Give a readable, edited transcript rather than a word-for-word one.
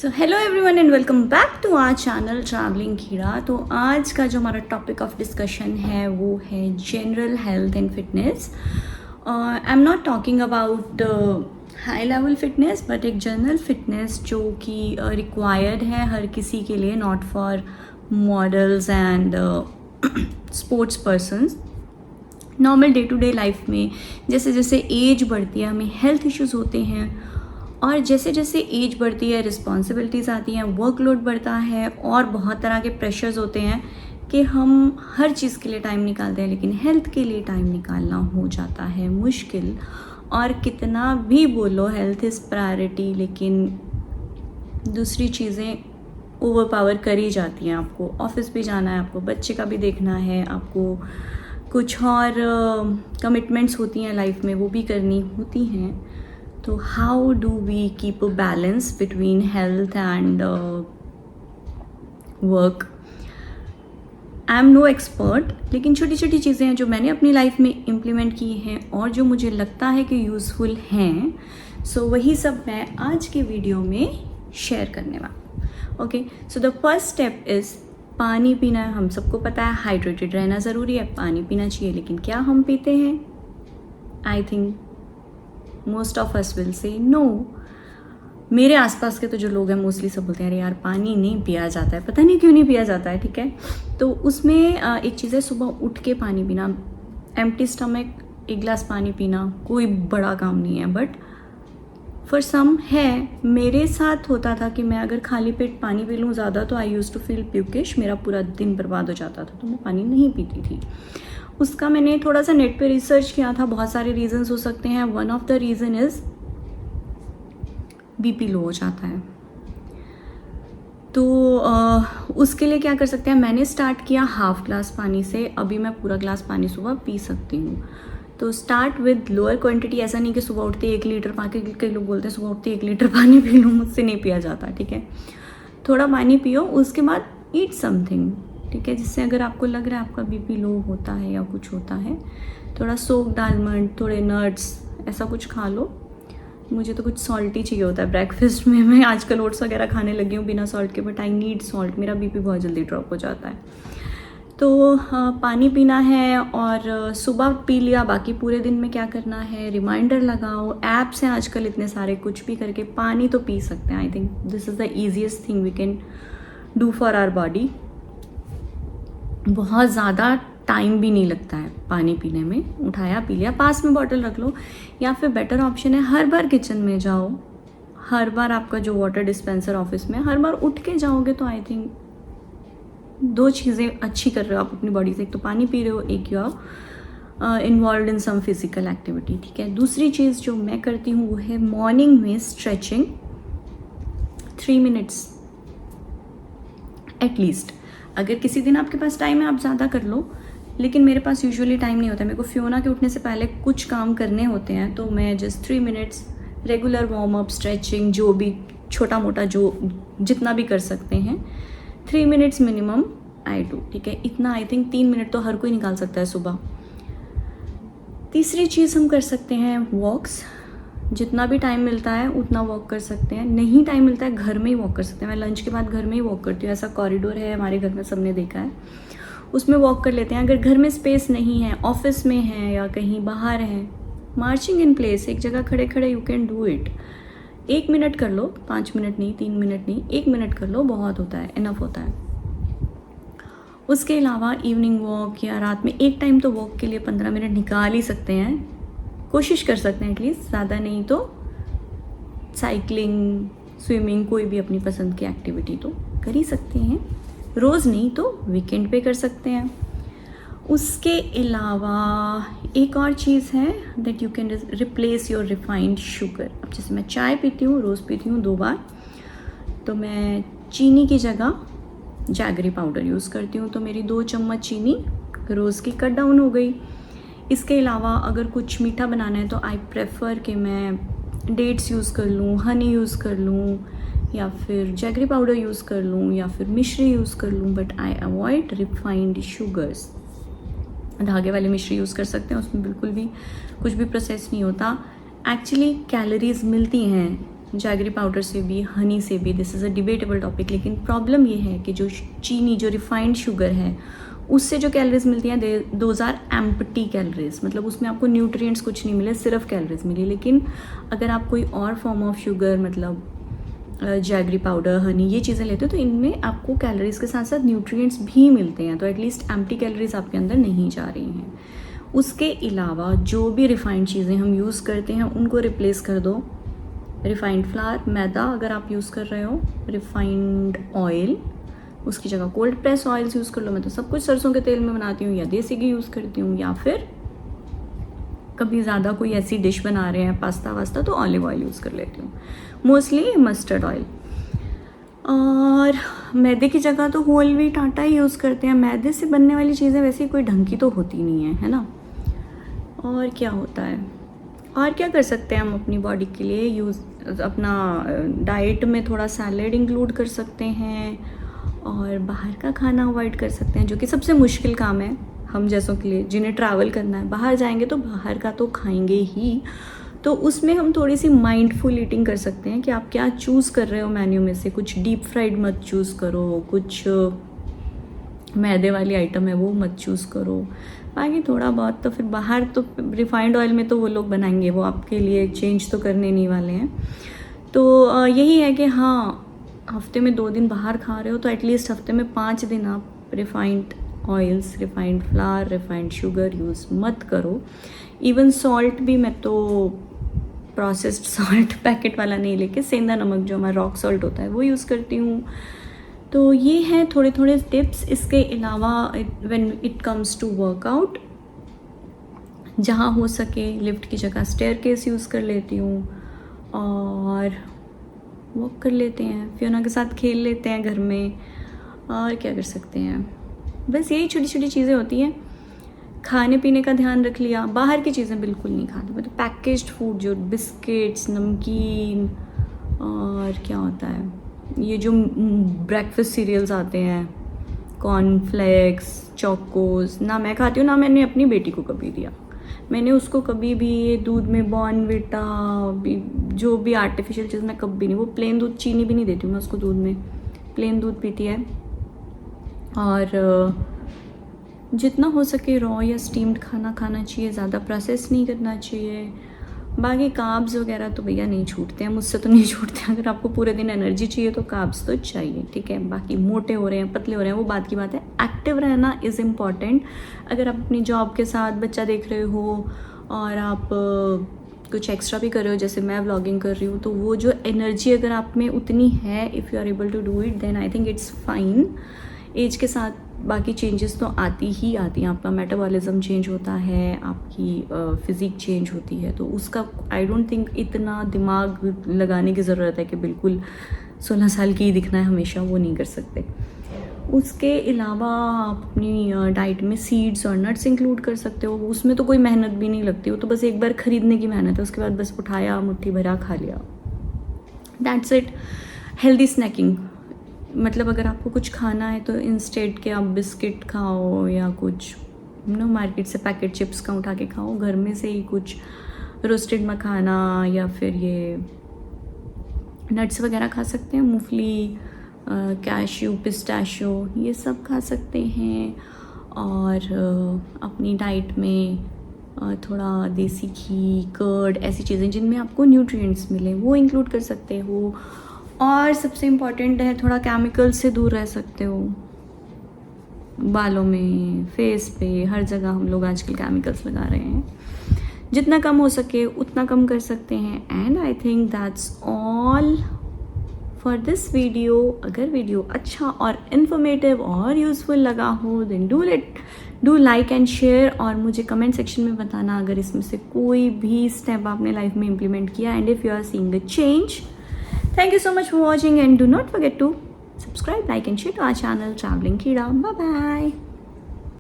So hello everyone and welcome back to our channel travelling Keeda. तो आज का जो हमारा टॉपिक ऑफ डिस्कशन है वो है general health and fitness. I am not talking about high level fitness but एक जनरल फिटनेस जो कि रिक्वायर्ड है हर किसी के लिए, not for models and sports persons. Normal day to day life में जैसे जैसे एज बढ़ती है हमें हेल्थ इश्यूज़ होते हैं, और जैसे जैसे एज बढ़ती है रिस्पॉन्सिबिलिटीज़ आती हैं, वर्कलोड बढ़ता है और बहुत तरह के प्रेशर्स होते हैं कि हम हर चीज़ के लिए टाइम निकालते हैं, लेकिन हेल्थ के लिए टाइम निकालना हो जाता है मुश्किल। और कितना भी बोलो हेल्थ इज़ प्रायोरिटी, लेकिन दूसरी चीज़ें ओवर पावर कर ही जाती हैं। आपको ऑफिस भी जाना है, आपको बच्चे का भी देखना है, आपको कुछ और कमिटमेंट्स होती हैं लाइफ में वो भी करनी होती हैं। तो how do we keep a balance between health and work? I am no expert, लेकिन छोटी छोटी चीज़ें हैं जो मैंने अपनी लाइफ में इम्प्लीमेंट की हैं और जो मुझे लगता है कि यूज़फुल हैं। सो वही सब मैं आज के वीडियो में शेयर करने वाला। Okay, so the first step is पानी पीना। हम सबको पता है हाइड्रेटेड रहना ज़रूरी है, पानी पीना चाहिए, लेकिन क्या हम पीते हैं? I think most of us will say no. मेरे आसपास के तो जो लोग हैं मोस्टली सब बोलते हैं अरे यार पानी नहीं पिया जाता है, पता नहीं क्यों नहीं पिया जाता है। ठीक है, तो उसमें एक चीज़ है सुबह उठ के पानी पीना, एम्प्टी स्टमक 1 गिलास पानी पीना कोई बड़ा काम नहीं है, बट फॉर सम है। मेरे साथ होता था कि मैं अगर खाली पेट पानी पी लूँ ज़्यादा तो आई यूज़ टू फील प्यूकिश, मेरा पूरा दिन बर्बाद हो जाता था, तो मैं पानी नहीं पीती थी। उसका मैंने थोड़ा सा नेट पे रिसर्च किया था, बहुत सारे रीजंस हो सकते हैं। One of the reason is BP low हो जाता है। तो उसके लिए क्या कर सकते हैं? मैंने स्टार्ट किया हाफ ग्लास पानी से, अभी मैं पूरा ग्लास पानी सुबह पी सकती हूँ। तो स्टार्ट विद लोअर क्वांटिटी। ऐसा नहीं कि सुबह उठते 1 लीटर पानी, कई लोग बोलते हैं सुबह उठते 1 लीटर पानी पी लूँ, मुझसे नहीं पिया जाता। ठीक है, थोड़ा पानी पियो, उसके बाद ईट समथिंग। ठीक है, जिससे अगर आपको लग रहा है आपका बीपी लो होता है या कुछ होता है, थोड़ा सोक्ड आलमंड, थोड़े नट्स, ऐसा कुछ खा लो। मुझे तो कुछ सॉल्टी चाहिए होता है ब्रेकफास्ट में। मैं आजकल ओट्स वगैरह खाने लगी हूँ बिना सॉल्ट के, बट आई नीड सॉल्ट, मेरा बीपी बहुत जल्दी ड्रॉप हो जाता है। तो पानी पीना है और सुबह पी लिया। बाकी पूरे दिन में क्या करना है? रिमाइंडर लगाओ, ऐप्स हैं आजकल इतने सारे, कुछ भी करके पानी तो पी सकते हैं। I think this is the easiest thing we can do for our body. बहुत ज़्यादा टाइम भी नहीं लगता है पानी पीने में, उठाया पी लिया, पास में बॉटल रख लो। या फिर बेटर ऑप्शन है हर बार किचन में जाओ, हर बार आपका जो वाटर डिस्पेंसर ऑफिस में हर बार उठ के जाओगे तो आई थिंक 2 चीज़ें अच्छी कर रहे हो आप अपनी बॉडी से। एक तो पानी पी रहे हो, एक you are involve in some physical activity. ठीक है, दूसरी चीज़ जो मैं करती हूँ वो है मॉर्निंग में स्ट्रेचिंग 3 मिनट्स एटलीस्ट। अगर किसी दिन आपके पास टाइम है आप ज़्यादा कर लो, लेकिन मेरे पास यूजुअली टाइम नहीं होता। मेरे को फियोना के उठने से पहले कुछ काम करने होते हैं, तो मैं just 3 minutes regular warm up, stretching, जो भी छोटा मोटा जो जितना भी कर सकते हैं, 3 मिनट्स मिनिमम आई डू। ठीक है, इतना आई थिंक 3 मिनट तो हर कोई निकाल सकता है सुबह। तीसरी चीज़ हम कर सकते हैं वॉक्स। जितना भी टाइम मिलता है उतना वॉक कर सकते हैं, नहीं टाइम मिलता है घर में ही वॉक कर सकते हैं। मैं लंच के बाद घर में ही वॉक करती हूँ, ऐसा कॉरिडोर है हमारे घर में, सबने देखा है, उसमें वॉक कर लेते हैं। अगर घर में स्पेस नहीं है, ऑफिस में है या कहीं बाहर है, मार्चिंग इन प्लेस, एक जगह खड़े खड़े you can do it. 1 minute कर लो, 5 मिनट नहीं, 3 मिनट नहीं, 1 मिनट कर लो, बहुत होता है, इनफ होता है। उसके अलावा इवनिंग वॉक या रात में एक टाइम तो वॉक के लिए 15 मिनट निकाल ही सकते हैं, कोशिश कर सकते हैं एटलीस्ट, ज़्यादा नहीं तो साइकिलिंग, स्विमिंग, कोई भी अपनी पसंद की एक्टिविटी तो कर ही सकते हैं। रोज़ नहीं तो वीकेंड पे कर सकते हैं। उसके अलावा एक और चीज़ है that you can replace your refined sugar. अब जैसे मैं चाय पीती हूँ, रोज़ पीती हूँ 2 बार, तो मैं चीनी की जगह जैगरी पाउडर यूज़ करती हूँ, तो मेरी 2 चम्मच चीनी रोज़ की कट डाउन हो गई। इसके अलावा अगर कुछ मीठा बनाना है तो आई प्रेफर कि मैं डेट्स यूज़ कर लूँ, हनी यूज़ कर लूँ, या फिर जैगरी पाउडर यूज़ कर लूँ, या फिर मिश्री यूज़ कर लूँ, but I avoid refined sugars. धागे वाली मिश्री यूज़ कर सकते हैं, उसमें बिल्कुल भी कुछ भी प्रोसेस नहीं होता। एक्चुअली कैलोरीज मिलती हैं जैगरी पाउडर से भी, हनी से भी, this is a debatable topic. लेकिन प्रॉब्लम ये है कि जो चीनी, जो रिफाइंड शुगर है, उससे जो कैलोरीज मिलती हैं दोज आर एम्प्टी कैलोरीज, मतलब उसमें आपको न्यूट्रिएंट्स कुछ नहीं मिले, सिर्फ कैलोरीज मिली। लेकिन अगर आप कोई और फॉर्म ऑफ शुगर, मतलब जैगरी पाउडर, हनी, ये चीज़ें लेते हो तो इनमें आपको कैलोरीज के साथ साथ न्यूट्रिएंट्स भी मिलते हैं, तो एटलीस्ट एम्प्टी कैलोरीज आपके अंदर नहीं जा रही हैं। उसके अलावा जो भी रिफाइंड चीज़ें हम यूज़ करते हैं उनको रिप्लेस कर दो। रिफाइंड फ्लावर, मैदा अगर आप यूज़ कर रहे हो, रिफाइंड ऑयल, उसकी जगह कोल्ड प्रेस ऑयल्स यूज़ कर लो। मैं तो सब कुछ सरसों के तेल में बनाती हूँ, या देसी घी यूज़ करती हूँ, या फिर कभी ज़्यादा कोई ऐसी डिश बना रहे हैं, पास्ता वास्ता, तो ऑलिव ऑयल यूज़ कर लेती हूँ, मोस्टली मस्टर्ड ऑयल। और मैदे की जगह तो होल व्हीट आटा ही यूज़ करते हैं। मैदे से बनने वाली चीज़ें वैसे कोई ढंग की तो होती नहीं है ना। और क्या होता है, और क्या कर सकते हैं हम अपनी बॉडी के लिए यूज़, अपना डाइट में थोड़ा सैलेड इंक्लूड कर सकते हैं, और बाहर का खाना अवॉइड कर सकते हैं, जो कि सबसे मुश्किल काम है हम जैसों के लिए, जिन्हें ट्रैवल करना है। बाहर जाएंगे तो बाहर का तो खाएंगे ही, तो उसमें हम थोड़ी सी माइंडफुल ईटिंग कर सकते हैं कि आप क्या चूज़ कर रहे हो मेन्यू में से। कुछ डीप फ्राइड मत चूज़ करो, कुछ मैदे वाली आइटम है वो मत चूज़ करो। बाकी थोड़ा बहुत तो फिर बाहर तो रिफाइंड ऑयल में तो वो लोग बनाएंगे, वो आपके लिए चेंज तो करने नहीं वाले हैं। तो यही है कि हाँ, हफ्ते में 2 दिन बाहर खा रहे हो तो एटलीस्ट हफ्ते में 5 दिन आप refined oils, refined flour, refined sugar use मत करो। इवन सॉल्ट भी मैं तो प्रोसेस्ड सॉल्ट पैकेट वाला नहीं लेके सेंधा नमक जो हमारा रॉक सॉल्ट होता है वो यूज़ करती हूँ। तो ये हैं थोड़े थोड़े टिप्स। इसके अलावा when it comes to workout, जहाँ हो सके लिफ्ट की जगह स्टेयरकेस यूज़ कर लेती हूँ, और वॉक कर लेते हैं, फियोना के साथ खेल लेते हैं घर में। और क्या कर सकते हैं, बस यही छोटी छोटी चीज़ें होती हैं। खाने पीने का ध्यान रख लिया, बाहर की चीज़ें बिल्कुल नहीं खाती, मतलब पैकेज्ड फूड, जो बिस्किट्स, नमकीन, और क्या होता है ये जो ब्रेकफास्ट सीरियल्स आते हैं, कॉर्नफ्लेक्स, चोकोस, ना मैं खाती हूँ, ना मैंने अपनी बेटी को कभी दिया। मैंने उसको कभी भी ये दूध में बॉर्नविटा, जो भी आर्टिफिशियल चीज़, मैं कभी नहीं, वो प्लेन दूध, चीनी भी नहीं देती हूँ मैं उसको दूध में, प्लेन दूध पीती है। और जितना हो सके रॉ या स्टीम्ड खाना खाना चाहिए, ज़्यादा प्रोसेस नहीं करना चाहिए। बाकी कार्ब्स वगैरह तो भैया नहीं छूटते हैं, मुझसे तो नहीं छूटते हैं। अगर आपको पूरे दिन एनर्जी चाहिए तो कार्ब्स तो चाहिए, ठीक है। बाकी मोटे हो रहे हैं, पतले हो रहे हैं, वो बात की बात है। एक्टिव रहना इज़ इम्पॉर्टेंट। अगर आप अपनी जॉब के साथ बच्चा देख रहे हो और आप कुछ एक्स्ट्रा भी कर रहे हो, जैसे मैं व्लॉगिंग कर रही हूँ, तो वो जो एनर्जी अगर आप में उतनी है, if you are able to do it, then I think it's fine. Age के साथ बाकी चेंजेस तो आती ही आती हैं, आपका मेटाबॉलिज्म चेंज होता है, आपकी फिज़िक चेंज होती है, तो उसका आई डोंट थिंक इतना दिमाग लगाने की ज़रूरत है कि बिल्कुल 16 साल की ही दिखना है हमेशा, वो नहीं कर सकते। उसके अलावा आप अपनी डाइट में सीड्स और नट्स इंक्लूड कर सकते हो, उसमें तो कोई मेहनत भी नहीं लगती, वो तो बस एक बार ख़रीदने की मेहनत है, उसके बाद बस उठाया, मुट्ठी भरा, खा लिया, दैट्स इट। हेल्दी स्नैकिंग, मतलब अगर आपको कुछ खाना है तो इंस्टेड के आप बिस्किट खाओ या कुछ मार्केट से पैकेट चिप्स का उठा के खाओ, घर में से ही कुछ रोस्टेड मखाना या फिर ये नट्स वगैरह खा सकते हैं, मूंगफली, कैश्यू, पिस्ताशियो, ये सब खा सकते हैं। और अपनी डाइट में थोड़ा देसी घी, कर्ड, ऐसी चीज़ें जिनमें आपको न्यूट्रिएंट्स मिले वो इंक्लूड कर सकते हो। और सबसे इम्पॉर्टेंट है, थोड़ा केमिकल से दूर रह सकते हो। बालों में, फेस पे, हर जगह हम लोग आजकल केमिकल्स लगा रहे हैं, जितना कम हो सके उतना कम कर सकते हैं। And I think that's all for this video. अगर वीडियो अच्छा और इन्फॉर्मेटिव और यूज़फुल लगा हो, then do like and share, और मुझे कमेंट सेक्शन में बताना अगर इसमें से कोई भी स्टेप आपने लाइफ में इम्प्लीमेंट किया, and if you are seeing a change. Thank you so much for watching, and do not forget to subscribe, like and share to our channel Traveling Kida. Bye bye.